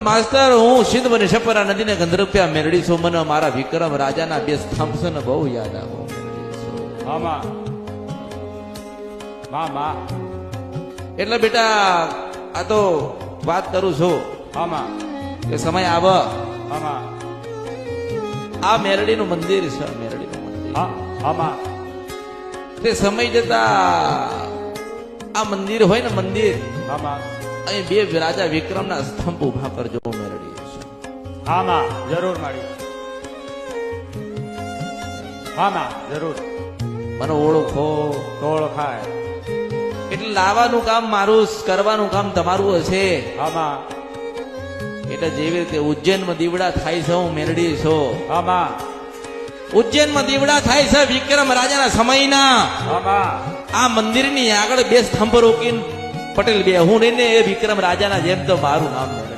માસ્તર હું સિંધ બની છપરા નદીને ગંધર્પ્યા મેરડી છું, મને મારા વિક્રમ રાજાના બે સ્તંભ છે ને બહુ યાદ આવો. મામા મામા એટલે બેટા આ તો વાત કરું છું મામા કે સમય આવ મામા આ મેરડીનું મંદિર છે, મેરડીનું મંદિર મામા તે સમય જતા આ મંદિર હોય ને મંદિર, મામા અહીં બે રાજા વિક્રમના સ્તંભ ઉભા કરજો મેરડી. મામા જરૂર મારી મામા જરૂર. મને ઓળખો તો ઓળખાય. એટલે લાવવાનું કામ મારું, કરવાનું કામ તમારું હશે. મામા એટલે જેવી રીતે ઉજ્જૈનમાં દીવડા થાય છે, હું મેરડી છું. મામા ઉજ્જૈનમાં દીવડા થાય છે વિક્રમ રાજાના સમયના. મામા આ મંદિરની આગળ બે સ્તંભ રોકીને પટેલ બે હું રહીને એ વિક્રમ રાજાના જેમ તો મારું નામ મેળવ્યું.